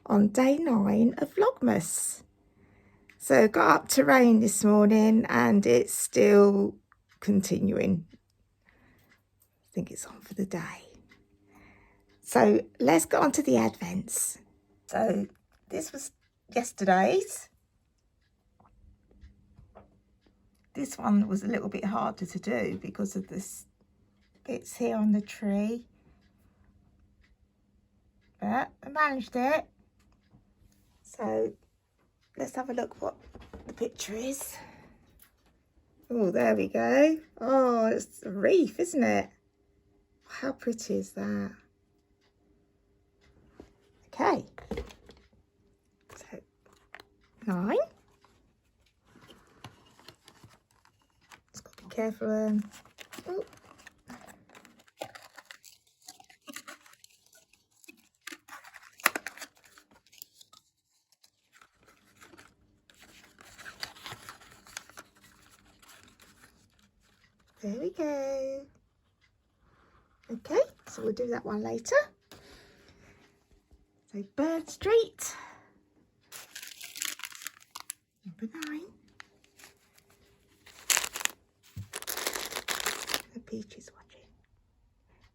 on day 9 of Vlogmas. So got up to rain this morning and it's still continuing. I think it's on for the day. So let's get on to the Advents. So this was yesterday's. This one was a little bit harder to do because of this bits here on the tree. But I managed it. So let's have a look what the picture is. Oh, there we go. Oh, it's a reef, isn't it? How pretty is that? Okay. So 9. Just got to be careful. Oh. There we go. Okay, so we'll do that one later. So Bird Street, number 9. The Peaches watching.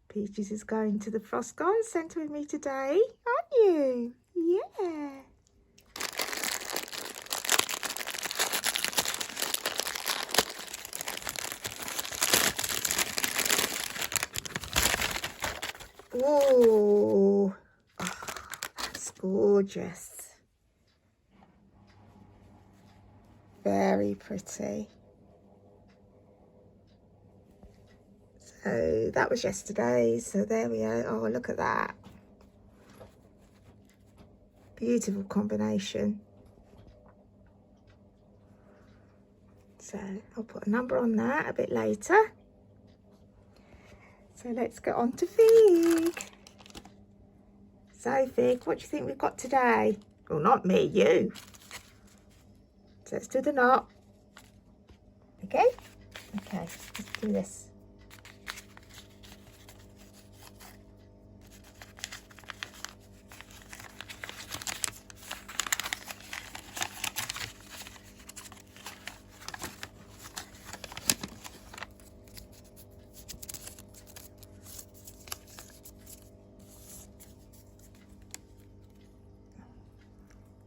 Peaches is going to the Frost Garden Centre with me today, aren't you? Yeah. Ooh. Oh, that's gorgeous. Very pretty. So that was yesterday. So there we are. Oh, look at that. Beautiful combination. So I'll put a number on that a bit later. So let's get on to Fig. So Fig, what do you think we've got today? Well, not me, you. So let's do the knot. Okay? Okay, let's do this.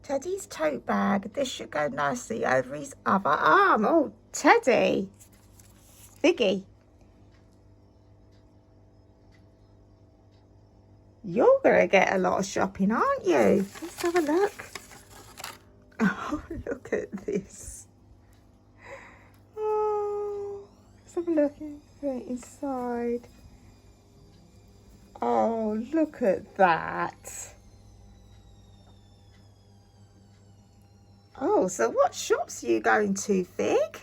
Teddy's tote bag. This should go nicely over his other arm. Oh, Teddy. Figgy. You're going to get a lot of shopping, aren't you? Let's have a look. Oh, look at this. Oh, let's have a look inside. Oh, look at that. Oh, so what shops are you going to, Fig?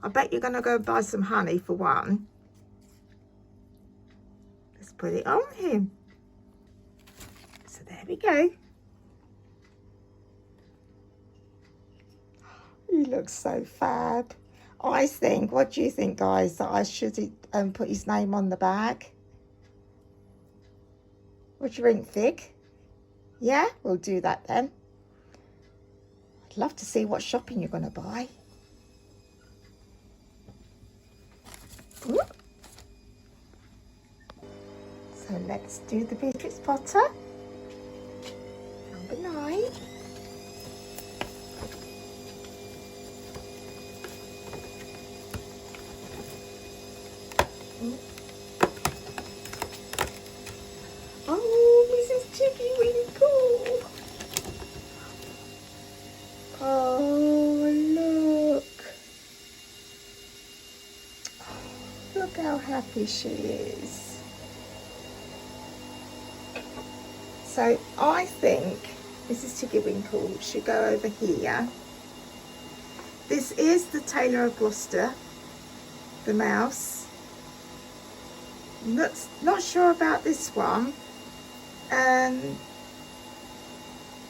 I bet you're going to go buy some honey for one. Let's put it on him. So there we go. He looks so fab. I think, what do you think, guys, that I should put his name on the bag? What do you think, Fig? Yeah, we'll do that then. I'd love to see what shopping you're going to buy. Ooh. So let's do the Beatrix Potter. Number 9. Oh, Mrs. Tiggy Winkle. Oh, look. Look how happy she is. So I think Mrs. Tiggy Winkle should go over here. This is the Tailor of Gloucester, the mouse. Not sure about this one.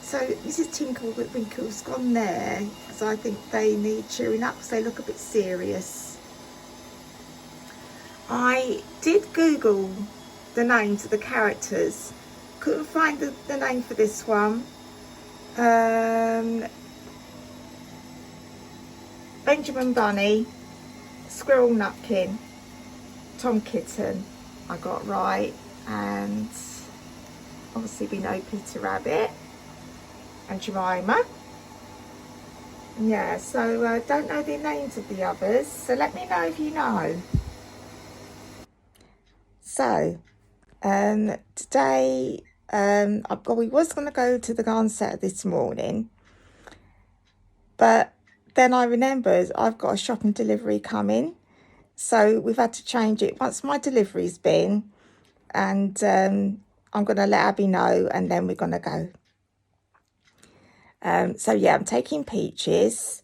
So Mrs. Tinkle Winkle's gone there because I think they need cheering up because they look a bit serious. I did Google the names of the characters. couldn't find the name for this one. Benjamin Bunny, Squirrel Nutkin, Tom Kitten I got right, and obviously we know Peter Rabbit and Jemima. Yeah, so don't know the names of the others, so let me know if you know. So today we was going to go to the garden centre this morning, but then I remembered I've got a shopping delivery coming, so we've had to change it once my delivery's been, and I'm going to let Abby know, and then we're going to go. So yeah, I'm taking Peaches.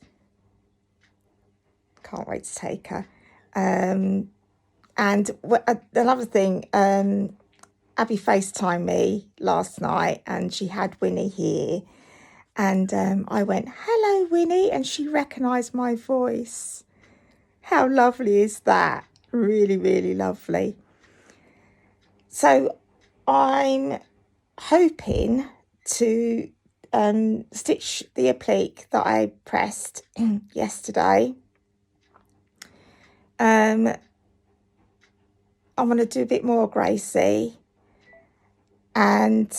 Can't wait to take her. And another thing, Abby FaceTimed me last night, and she had Winnie here, and I went, "Hello, Winnie," and she recognised my voice. How lovely is that? Really, really lovely. So I'm hoping to stitch the applique that I pressed yesterday. I'm going to do a bit more Gracie, and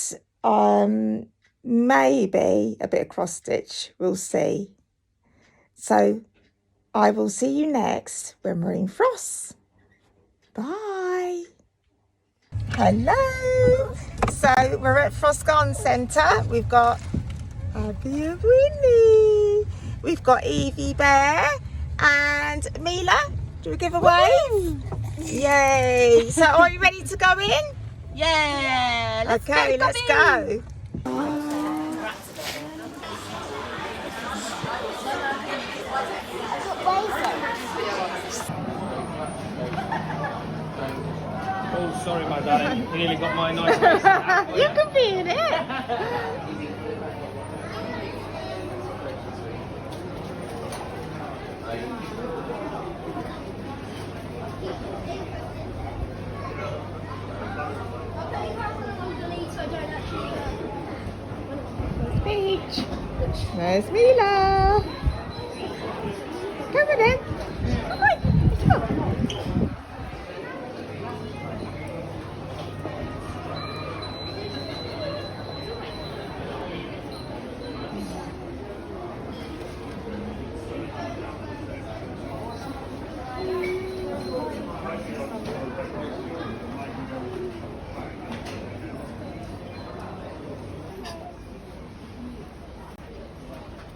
maybe a bit of cross stitch, we'll see. So I will see you next when we're in Frost. Bye. Hello. So we're at Frost Garden Centre. We've got Abby and Winnie. We've got Evie Bear and Mila. Do we give a wave? Yay. So are you ready to go in? Yeah. Let's go. Oh, sorry, my darling. You nearly got my nice face. You can be in it. Peach. There's Mila. Come on in. Come on. Let's go.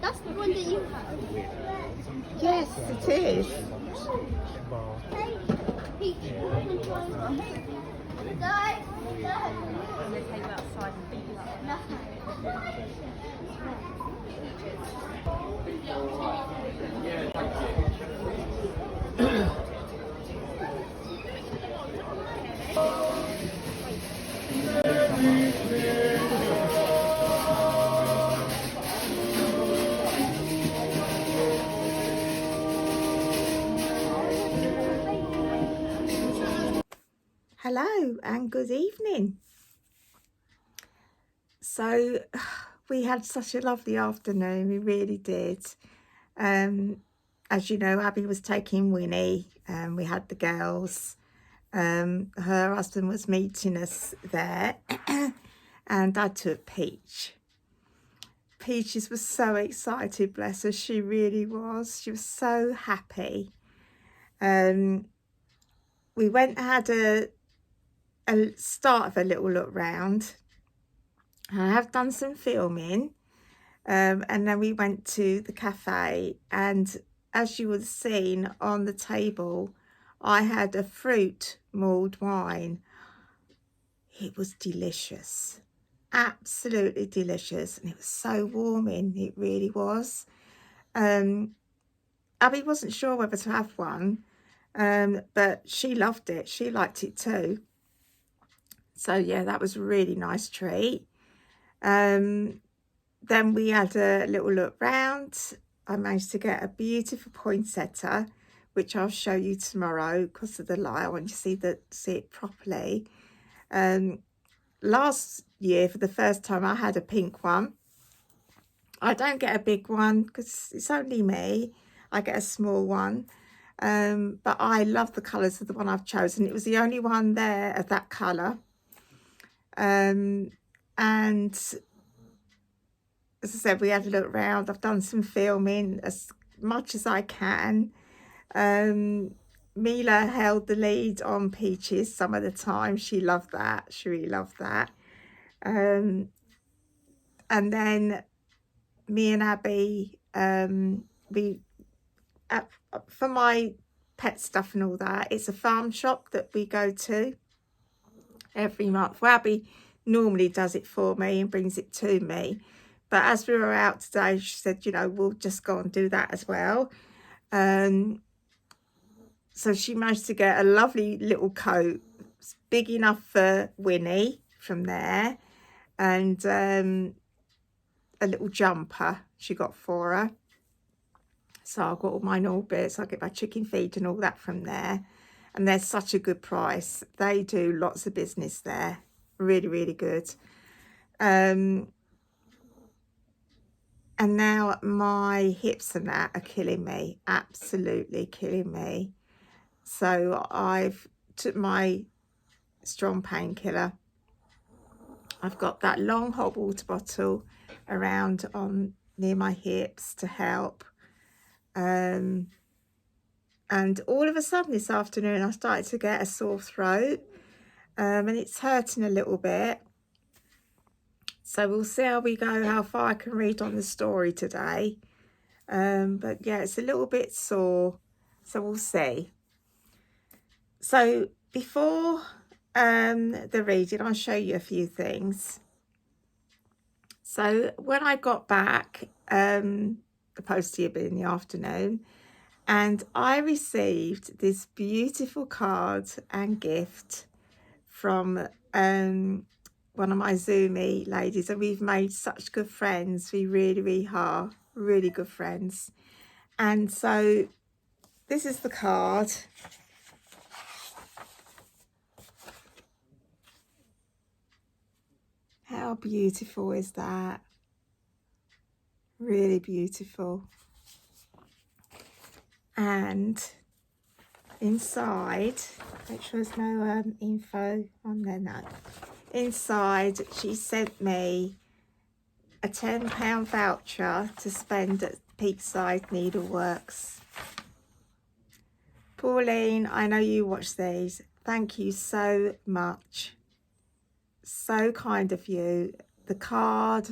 That's the one that you have. Yes, it is. Peach. They take you outside and beat you up. Hello and good evening. So we had such a lovely afternoon, we really did. As you know, Abby was taking Winnie, and we had the girls. Her husband was meeting us there and I took Peach. Peaches was so excited, bless her, she really was. She was so happy. We went and had a start of a little look round. I have done some filming, and then we went to the cafe, and as you would have seen on the table, I had a fruit mulled wine. It was delicious, absolutely delicious, and it was so warming, it really was. Abby wasn't sure whether to have one, but she loved it, she liked it too. So yeah, that was a really nice treat. Then we had a little look round. I managed to get a beautiful poinsettia, which I'll show you tomorrow because of the light. I want you to see it properly. last year for the first time I had a pink one. I don't get a big one because it's only me. I get a small one. But I love the colours of the one I've chosen. It was the only one there of that colour. And as I said, we had a look around. I've done some filming as much as I can. Mila held the lead on Peaches some of the time. She loved that. She really loved that. And then me and Abby, for my pet stuff and all that, it's a farm shop that we go to every month. Well, Abby normally does it for me and brings it to me. But as we were out today, she said, you know, we'll just go and do that as well. So she managed to get a lovely little coat. It's big enough for Winnie from there. And a little jumper she got for her. So I got all my normal bits. I get my chicken feed and all that from there. And they're such a good price. They do lots of business there. Really, really good. And now my hips and that are killing me. Absolutely killing me. So I've took my strong painkiller. I've got that long hot water bottle around on near my hips to help. And all of a sudden this afternoon I started to get a sore throat, and it's hurting a little bit. So we'll see how we go, how far I can read on the story today. But yeah, it's a little bit sore, so we'll see. So before the reading, I'll show you a few things. So when I got back, the postie had been in the afternoon, and I received this beautiful card and gift from one of my Zoomy ladies, and we've made such good friends. We really, really are really good friends. And so this is the card. How beautiful is that? Really beautiful. And inside, make sure there's no info on there. No. Inside, she sent me a £10 voucher to spend at Peakside Needleworks. Pauline, I know you watch these. Thank you so much. So kind of you. The card,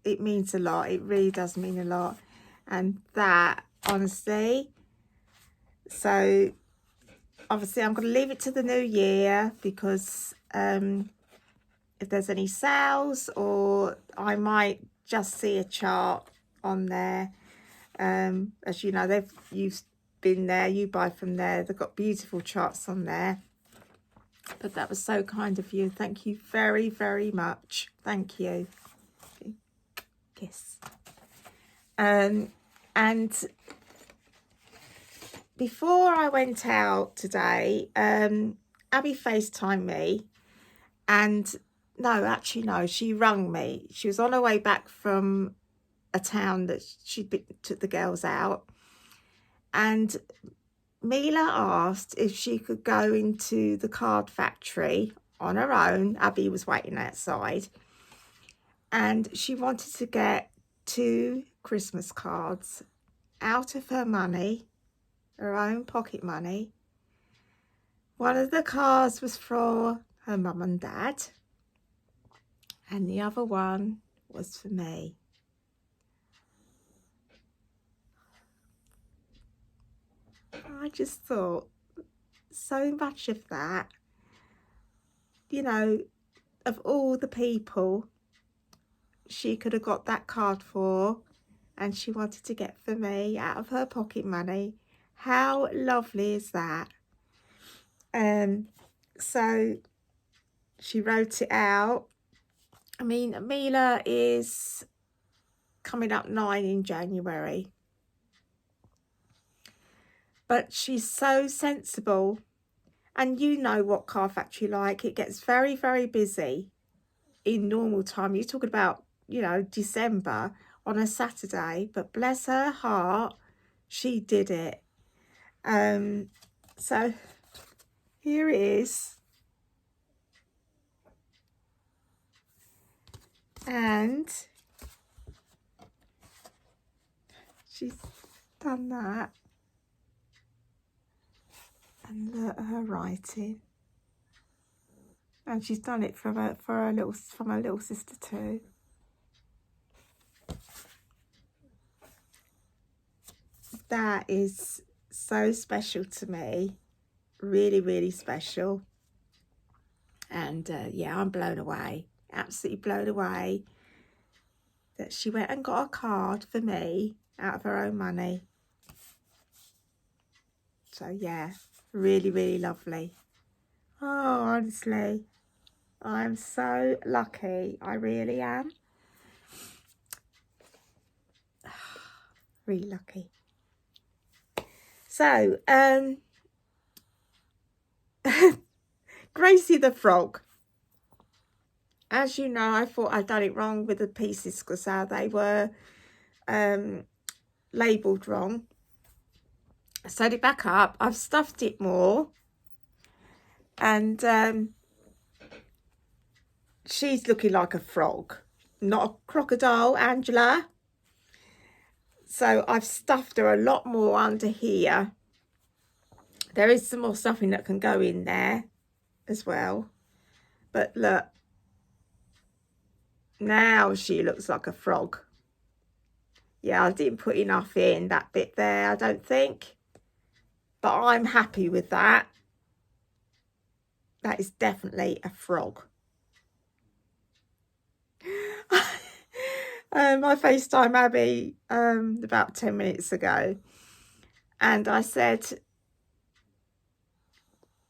it means a lot. It really does mean a lot. And that, honestly, so obviously I'm going to leave it to the new year, because if there's any sales, or I might just see a chart on there. As you know, you've been there, you buy from there. They've got beautiful charts on there. But that was so kind of you. Thank you very, very much. Thank you. Kiss. And before I went out today, Abby FaceTimed me, and no, she rung me. She was on her way back from a town that took the girls out, and Mila asked if she could go into the card factory on her own. Abby was waiting outside, and she wanted to get 2 Christmas cards out of her money, her own pocket money. One of the cards was for her mum and dad, and the other one was for me. I just thought so much of that, you know, of all the people she could have got that card for, and she wanted to get for me out of her pocket money. How lovely is that? So she wrote it out. I mean, Mila is coming up 9 in January. But she's so sensible, And you know what Car Factory like. It gets very, very busy in normal time. You're talking about, you know, December on a Saturday. But bless her heart, she did it. So here it is. And she's done that. And look at her writing. And she's done it from her little sister too. That is so special to me. Really, really special. And yeah, I'm blown away. Absolutely blown away that she went and got a card for me out of her own money. So yeah, really, really lovely. Oh, honestly, I'm so lucky. I really am. Really lucky. So, Gracie the frog. As you know, I thought I'd done it wrong with the pieces because how they were labelled wrong. I sewed it back up. I've stuffed it more. And she's looking like a frog, not a crocodile, Angela. So I've stuffed her a lot more under here. There is some more stuffing that can go in there as well. But look, now she looks like a frog. Yeah, I didn't put enough in that bit there, I don't think. But I'm happy with that. That is definitely a frog. I FaceTime Abby about 10 minutes ago. And I said,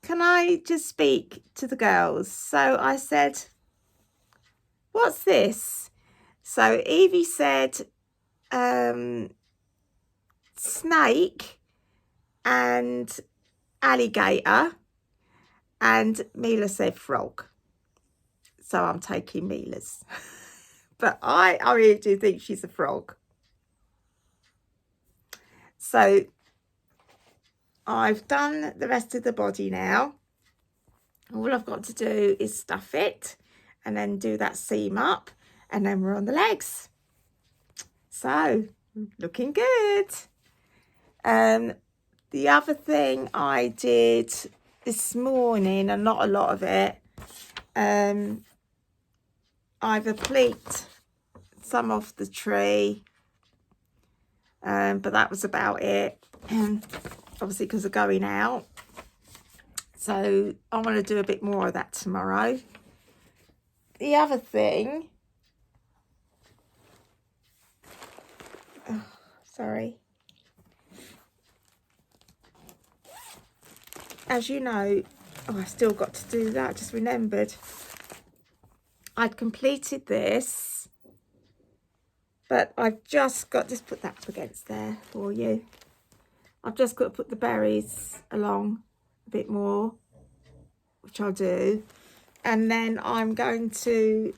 can I just speak to the girls? So I said, what's this? So Evie said, snake and alligator. And Mila said frog. So I'm taking Mila's. But I really do think she's a frog. So I've done the rest of the body now. All I've got to do is stuff it and then do that seam up, and then we're on the legs. So looking good. The other thing I did this morning, and not a lot of it, I've applied some off the tree, but that was about it. Obviously because of going out. So I want to do a bit more of that tomorrow. The other thing, sorry. As you know, I still got to do that, I just remembered. I'd completed this, but I've just got, just put that up against there for you. I've just got to put the berries along a bit more, which I'll do. And then I'm going to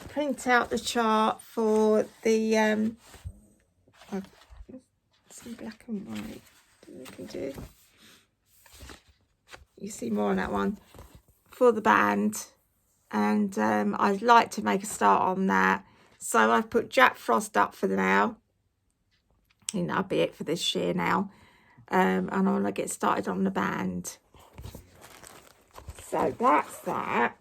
print out the chart for the, some black and white that we can do. You see more on that one for the band. And I'd like to make a start on that. So I've put Jack Frost up for now. And that'll be it for this year now. And I want to get started on the band. So that's that.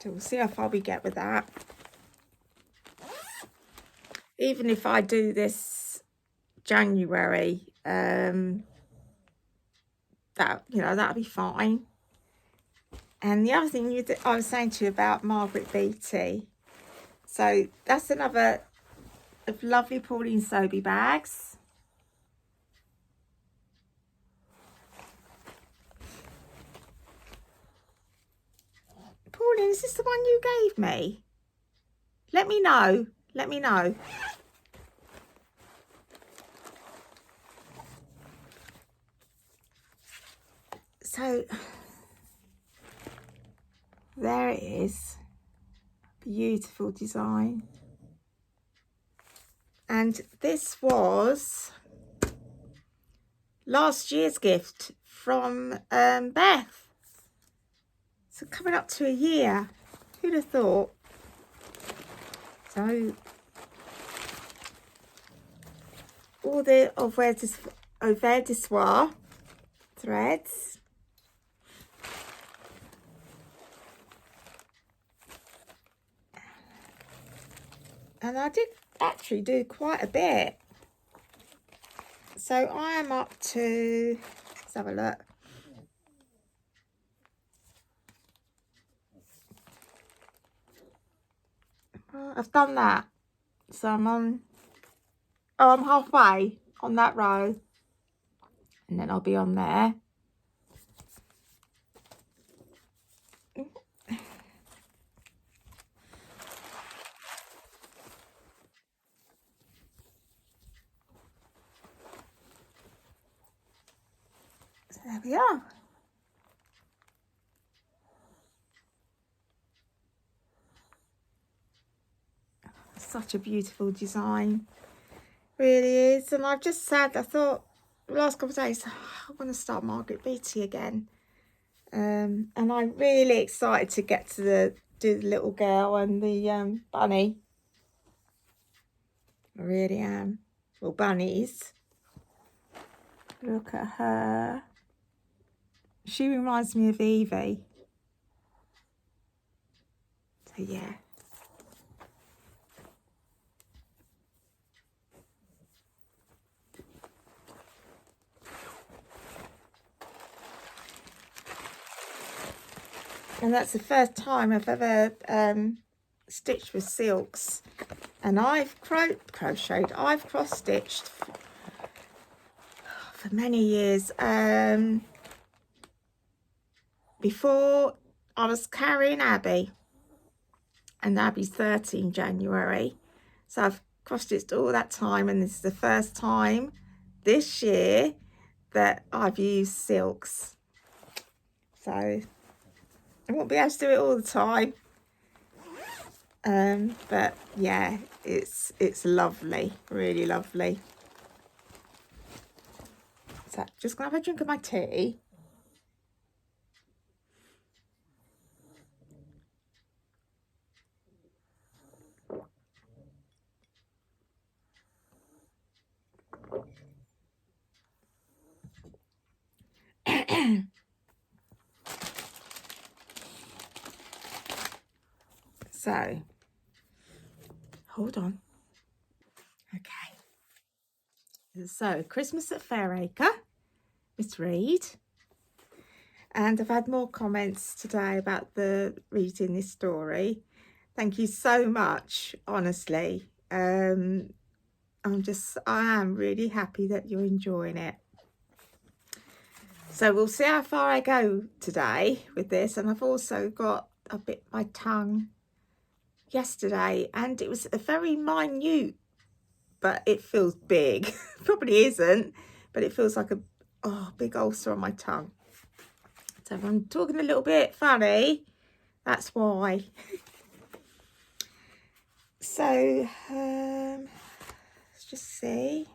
So we'll see how far we get with that. Even if I do this January, that, you know, that'll be fine. And the other thing I was saying to you about Margaret Beattie. So that's another of lovely Pauline Sobey bags. Pauline, is this the one you gave me? Let me know. Let me know. So there it is. Beautiful design. And this was last year's gift from Beth. So coming up to a year. Who'd have thought? So all the au verre de soie threads. And I did actually do quite a bit. So I am up to, let's have a look. I've done that. So I'm on, oh, I'm halfway on that row. And then I'll be on there. So there we are. Such a beautiful design, really is. And I've just said, I thought the last couple of days, I want to start Margaret Beatty again. And I'm really excited to get to do the little girl and the bunny. I really am. Well, bunnies. Look at her. She reminds me of Evie. So yeah. And that's the first time I've ever stitched with silks. And I've crocheted, I've cross-stitched for many years. Before I was carrying Abby, and Abby's 13 January. So I've cross-stitched all that time, and this is the first time this year that I've used silks. So I won't be able to do it all the time. But yeah, it's lovely, really lovely. So just gonna have a drink of my tea. So hold on. Okay. So Christmas at Fairacre, Miss Reed. And I've had more comments today about the reading this story. Thank you so much, honestly. I am really happy that you're enjoying it. So we'll see how far I go today with this. And I've also got a bit my tongue yesterday, and it was a very minute, but it feels big. Probably isn't, but it feels like a big ulcer on my tongue. So if I'm talking a little bit funny, that's why. So let's just see.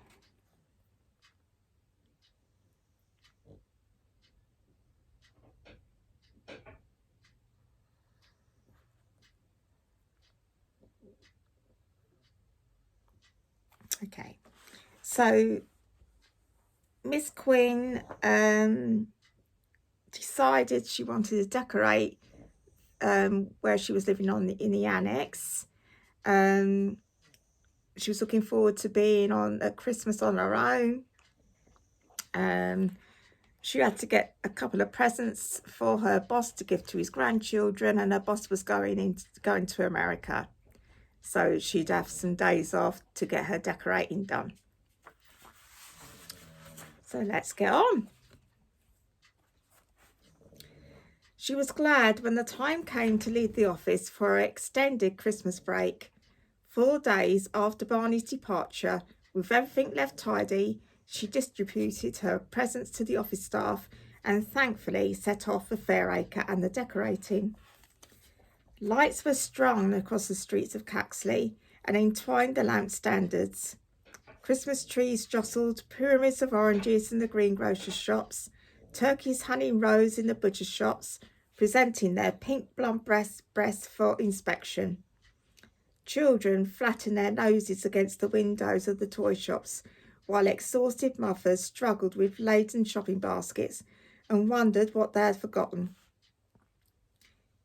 Okay, so Miss Quinn decided she wanted to decorate where she was living in the annex. She was looking forward to being on a Christmas on her own. She had to get a couple of presents for her boss to give to his grandchildren, and her boss was going to America. So she'd have some days off to get her decorating done. So let's get on. She was glad when the time came to leave the office for her extended Christmas break 4 days after Barney's departure, with everything left tidy, she distributed her presents to the office staff and thankfully set off for Fairacre and the decorating. Lights were strung across the streets of Caxley and entwined the lamp standards. Christmas trees jostled pyramids of oranges in the greengrocer's shops, turkeys hanging rows in the butcher's shops, presenting their pink blonde breasts for inspection. Children flattened their noses against the windows of the toy shops, while exhausted mothers struggled with laden shopping baskets and wondered what they had forgotten.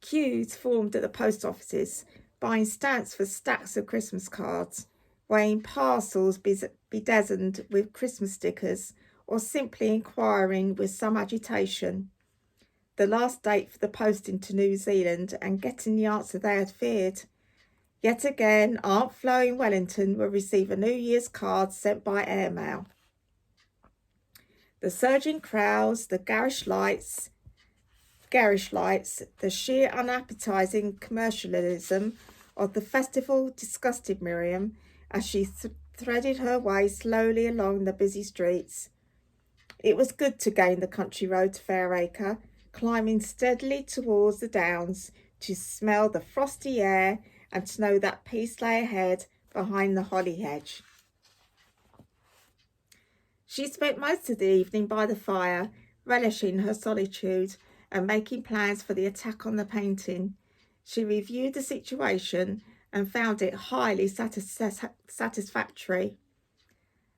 Queues formed at the post offices, buying stamps for stacks of Christmas cards, weighing parcels bedizened with Christmas stickers, or simply inquiring with some agitation the last date for the posting to New Zealand and getting the answer they had feared. Yet again, Aunt Flo in Wellington will receive a New Year's card sent by airmail. The surging crowds, the garish lights, the sheer unappetizing commercialism of the festival disgusted Miriam as she threaded her way slowly along the busy streets. It was good to gain the country road to Fairacre, climbing steadily towards the downs, to smell the frosty air and to know that peace lay ahead behind the holly hedge. She spent most of the evening by the fire, relishing her solitude and making plans for the attack on the painting. She reviewed the situation and found it highly satisfactory.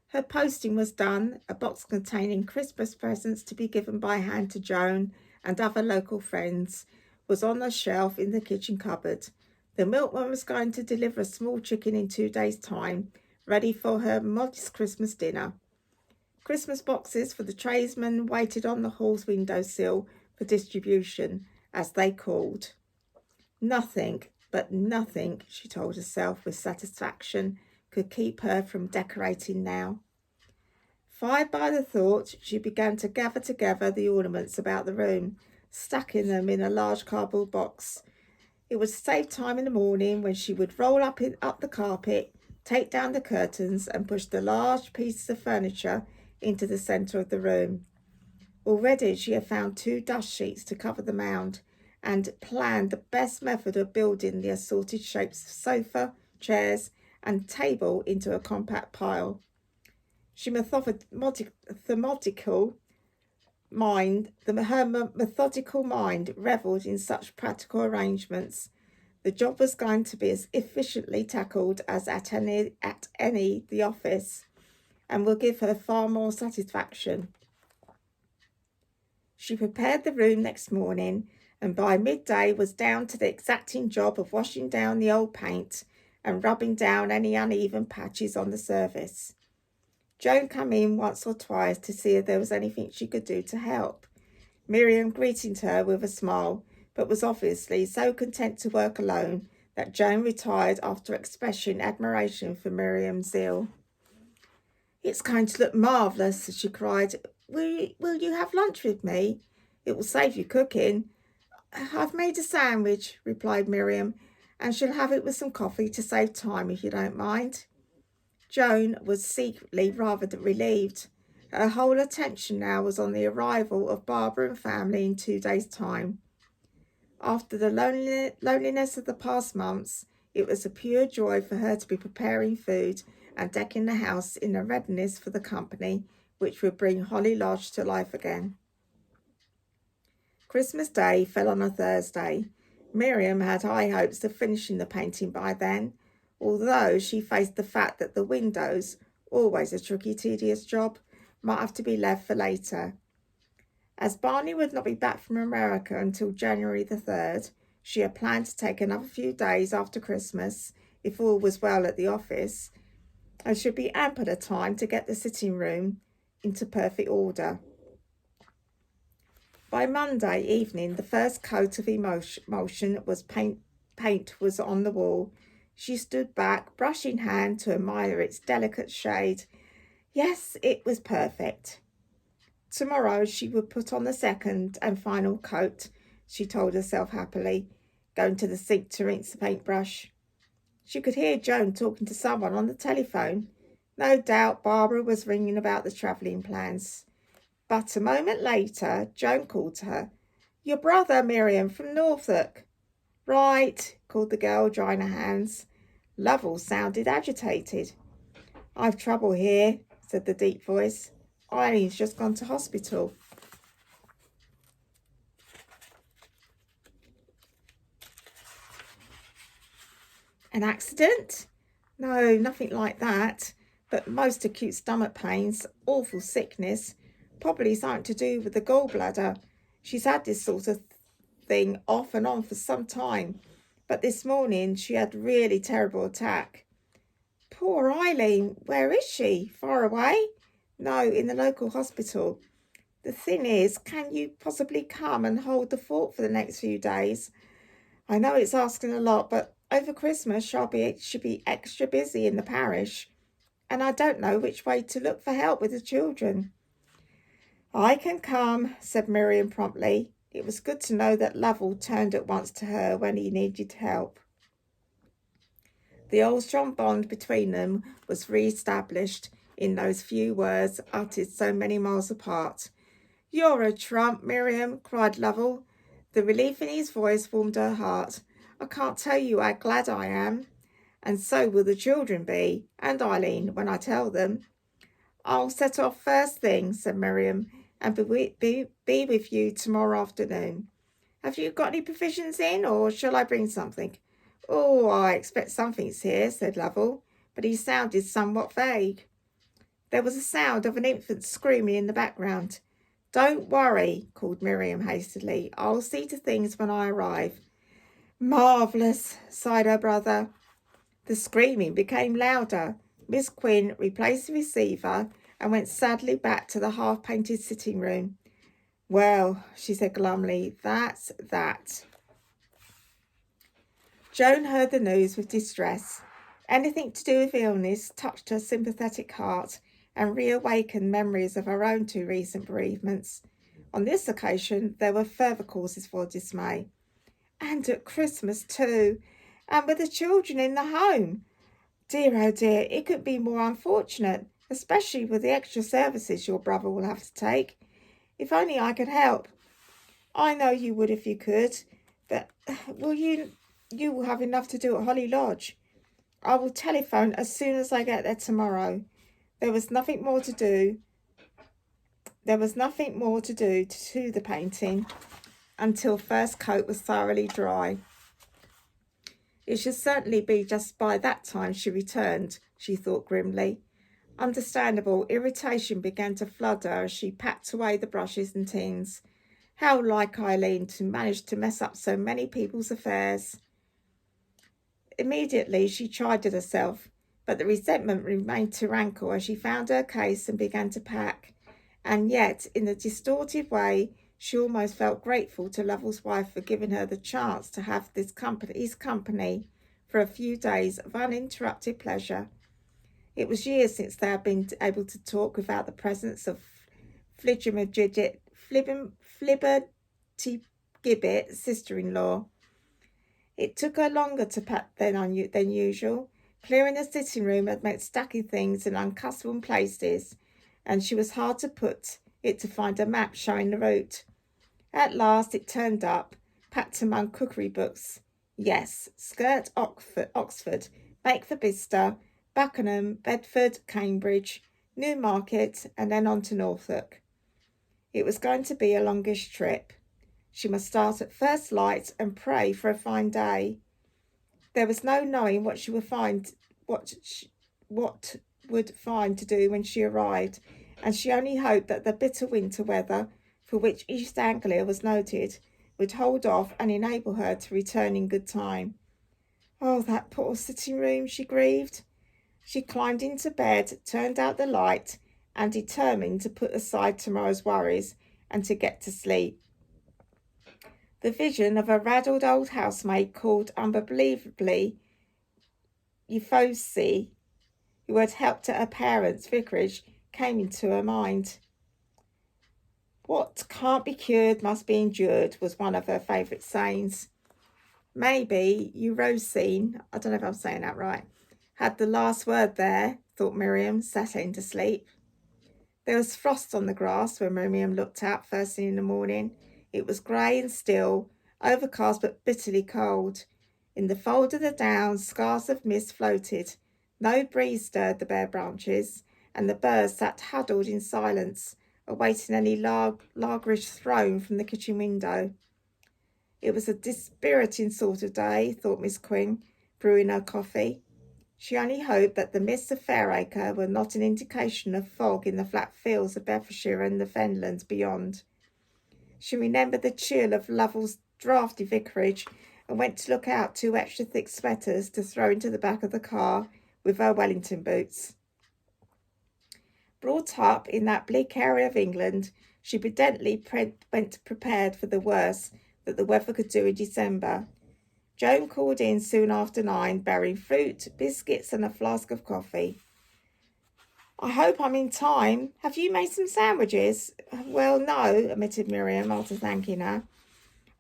Her posting was done, a box containing Christmas presents to be given by hand to Joan and other local friends was on the shelf in the kitchen cupboard. The milkman was going to deliver a small chicken in 2 days' time, ready for her modest Christmas dinner. Christmas boxes for the tradesmen waited on the hall's windowsill for distribution, as they called. Nothing, but nothing, she told herself with satisfaction, could keep her from decorating now. Fired by the thought, she began to gather together the ornaments about the room, stacking them in a large cardboard box. It would save time in the morning when she would roll up the carpet, take down the curtains and push the large pieces of furniture into the centre of the room. Already she had found 2 dust sheets to cover the mound and planned the best method of building the assorted shapes of sofa, chairs and table into a compact pile. Her methodical mind revelled in such practical arrangements. The job was going to be as efficiently tackled as at any the office, and will give her far more satisfaction. She prepared the room next morning, and by midday was down to the exacting job of washing down the old paint and rubbing down any uneven patches on the surface. Joan came in once or twice to see if there was anything she could do to help. Miriam greeted her with a smile, but was obviously so content to work alone that Joan retired after expressing admiration for Miriam's zeal. "It's going to look marvellous," she cried. Will you have lunch with me? It will save you cooking." "I've made a sandwich," replied Miriam, "and she'll have it with some coffee to save time, if you don't mind." Joan was secretly rather relieved. Her whole attention now was on the arrival of Barbara and family in 2 days' time. After the loneliness of the past months, it was a pure joy for her to be preparing food and decking the house in a readiness for the company which would bring Holly Lodge to life again. Christmas Day fell on a Thursday. Miriam had high hopes of finishing the painting by then, although she faced the fact that the windows, always a tricky, tedious job, might have to be left for later. As Barney would not be back from America until January the 3rd, she had planned to take another few days after Christmas, if all was well at the office, and should be ample of time to get the sitting room into perfect order. By Monday evening, the first coat of emulsion was paint was on the wall. She stood back, brush in hand, to admire its delicate shade. Yes, it was perfect. Tomorrow she would put on the second and final coat, she told herself happily, going to the sink to rinse the paintbrush. She could hear Joan talking to someone on the telephone. No doubt Barbara was ringing about the travelling plans. But a moment later, Joan called to her. "Your brother, Miriam, from Norfolk." "Right," called the girl, drying her hands. Lovell sounded agitated. "I've trouble here," said the deep voice. "Eileen's just gone to hospital." "An accident?" "No, nothing like that, but most acute stomach pains, awful sickness, probably something to do with the gallbladder. She's had this sort of thing off and on for some time, but this morning she had a really terrible attack." "Poor Eileen. Where is she? Far away?" "No, in the local hospital. The thing is, can you possibly come and hold the fort for the next few days? I know it's asking a lot, but over Christmas should be extra busy in the parish, and I don't know which way to look for help with the children." "I can come," said Miriam promptly. It was good to know that Lovell turned at once to her when he needed help. The old strong bond between them was re-established in those few words uttered so many miles apart. "You're a trump, Miriam," cried Lovell. The relief in his voice warmed her heart. "I can't tell you how glad I am. And so will the children be, and Eileen, when I tell them." "I'll set off first thing," said Miriam, "and be with you tomorrow afternoon. Have you got any provisions in, or shall I bring something?" "Oh, I expect something's here," said Lovell, but he sounded somewhat vague. There was a sound of an infant screaming in the background. "Don't worry," called Miriam hastily. "I'll see to things when I arrive." "Marvellous," sighed her brother. The screaming became louder. Miss Quinn replaced the receiver and went sadly back to the half-painted sitting room. "Well," she said glumly, "that's that." Joan heard the news with distress. Anything to do with illness touched her sympathetic heart and reawakened memories of her own two recent bereavements. On this occasion, there were further causes for dismay. And at Christmas too, and with the children in the home. Dear, oh dear, it couldn't be more unfortunate, especially with the extra services your brother will have to take. If only I could help. I know you would if you could, but you will have enough to do at Holly Lodge. I will telephone as soon as I get there tomorrow. There was nothing more to do to the painting until first coat was thoroughly dry. It should certainly be just by that time she returned, she thought grimly. Understandable irritation began to flood her as she packed away the brushes and tins. How like Eileen to manage to mess up so many people's affairs. Immediately she chided herself, but the resentment remained to rankle as she found her case and began to pack. And yet, in a distorted way, she almost felt grateful to Lovell's wife for giving her the chance to have his company for a few days of uninterrupted pleasure. It was years since they had been able to talk without the presence of Flibbertigibbet, sister-in-law. It took her longer to pack than usual. Clearing the sitting room had meant stacking things in unaccustomed places, and she was hard to put it to find a map showing the route. At last it turned up, packed among cookery books. Yes, skirt Oxford, bake for Bicester, Buckingham, Bedford, Cambridge, Newmarket, and then on to Norfolk. It was going to be a longish trip. She must start at first light and pray for a fine day. There was no knowing what she would find, what would find to do when she arrived, and she only hoped that the bitter winter weather, for which East Anglia was noted, would hold off and enable her to return in good time. Oh, that poor sitting room, she grieved. She climbed into bed, turned out the light, and determined to put aside tomorrow's worries and to get to sleep. The vision of a raddled old housemaid called unbelievably Euphrosyne, who had helped at her parents' vicarage, came into her mind. "What can't be cured must be endured," was one of her favourite sayings. Maybe Eurosine, I don't know if I'm saying that right, had the last word there, thought Miriam, settling to sleep. There was frost on the grass when Miriam looked out first thing in the morning. It was grey and still, overcast but bitterly cold. In the fold of the downs, scars of mist floated. No breeze stirred the bare branches, and the birds sat huddled in silence, awaiting any lagerish thrown from the kitchen window. It was a dispiriting sort of day, thought Miss Quinn, brewing her coffee. She only hoped that the mists of Fairacre were not an indication of fog in the flat fields of Bedfordshire and the fenlands beyond. She remembered the chill of Lovell's draughty vicarage and went to look out 2 extra thick sweaters to throw into the back of the car with her Wellington boots. Brought up in that bleak area of England, she prudently went prepared for the worst that the weather could do in December. Joan called in soon after 9, bearing fruit, biscuits and a flask of coffee. I hope I'm in time. Have you made some sandwiches? Well, no, admitted Miriam after thanking her.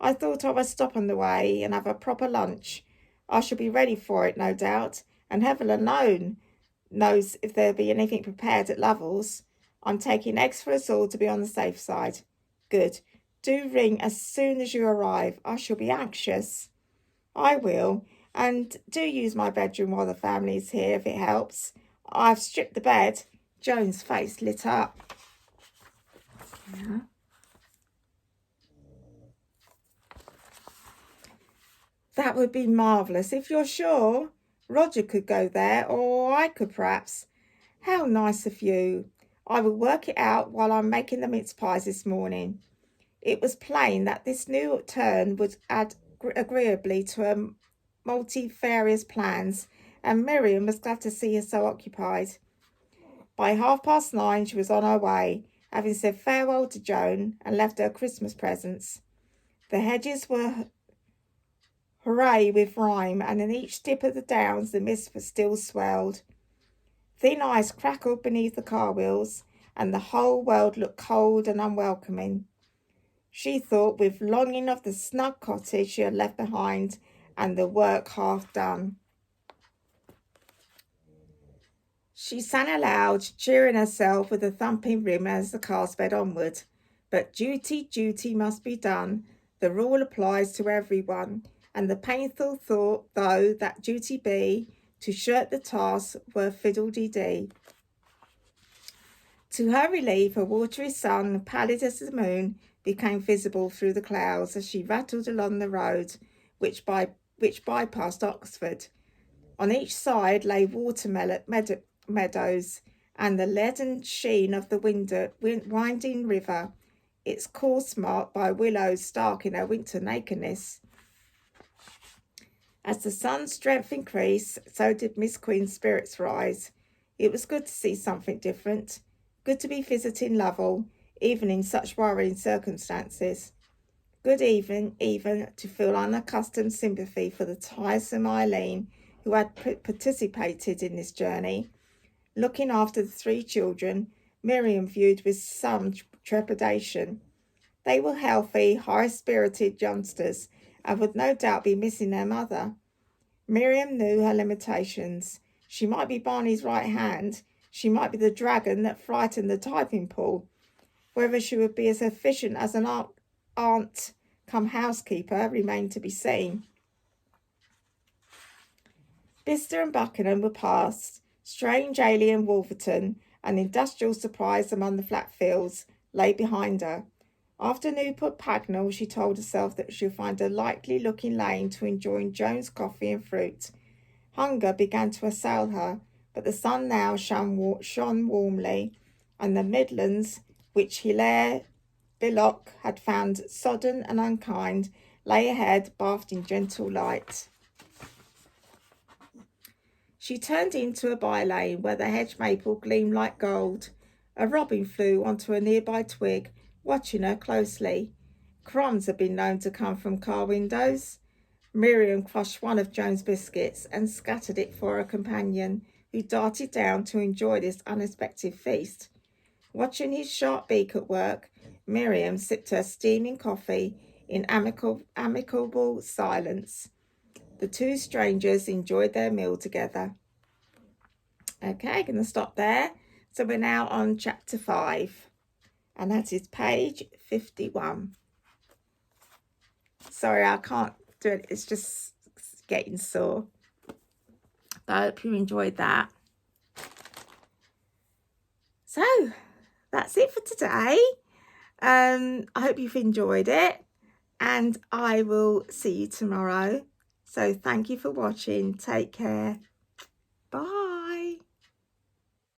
I thought I would stop on the way and have a proper lunch. I shall be ready for it, no doubt, and heaven alone knows if there'll be anything prepared at Lovell's. I'm taking eggs for us all to be on the safe side. Good. Do ring as soon as you arrive. I shall be anxious. I will, and do use my bedroom while the family's here if it helps. I've stripped the bed. Joan's face lit up. Yeah. That would be marvellous. If you're sure, Roger could go there, or I could perhaps. How nice of you. I will work it out while I'm making the mince pies this morning. It was plain that this new turn would add agreeably to her multifarious plans, and Miriam was glad to see her so occupied. By 9:30 she was on her way, having said farewell to Joan and left her Christmas presents. The hedges were hooray with rime, and in each dip of the downs the mist was still swelled. Thin ice crackled beneath the car wheels, and the whole world looked cold and unwelcoming. She thought with longing of the snug cottage she had left behind and the work half done. She sang aloud, cheering herself with a thumping rim as the car sped onward. But duty must be done. The rule applies to everyone, and the painful thought, though that duty be, to shirk the task were fiddle-dee-dee. To her relief, a watery sun, pallid as the moon, became visible through the clouds as she rattled along the road which bypassed Oxford. On each side lay water meadows and the leaden sheen of the winding river, its course marked by willows stark in her winter nakedness. As the sun's strength increased, so did Miss Queen's spirits rise. It was good to see something different, good to be visiting Lovell, even in such worrying circumstances. Good even to feel unaccustomed sympathy for the tiresome Eileen, who had participated in this journey. Looking after the 3 children, Miriam viewed with some trepidation. They were healthy, high-spirited youngsters, and would no doubt be missing their mother. Miriam knew her limitations. She might be Barney's right hand. She might be the dragon that frightened the typing pool. Whether she would be as efficient as an aunt come housekeeper remained to be seen. Bicester and Buckingham were past. Strange alien Wolverton, an industrial surprise among the flat fields, lay behind her. After Newport Pagnell, she told herself that she would find a likely-looking lane to enjoying Joan's coffee and fruit. Hunger began to assail her, but the sun now shone warmly, and the Midlands, which Hilaire Billock had found sodden and unkind, lay ahead, bathed in gentle light. She turned into a by-lane where the hedge maple gleamed like gold. A robin flew onto a nearby twig, watching her closely. Crumbs had been known to come from car windows. Miriam crushed one of Joan's biscuits and scattered it for her companion, who darted down to enjoy this unexpected feast. Watching his sharp beak at work, Miriam sipped her steaming coffee in amicable silence. The two strangers enjoyed their meal together. Okay, going to stop there. So we're now on chapter 5, and that is page 51. Sorry, I can't do it. It's just getting sore. I hope you enjoyed that. So that's it for today. I hope you've enjoyed it, and I will see you tomorrow. So thank you for watching. Take care.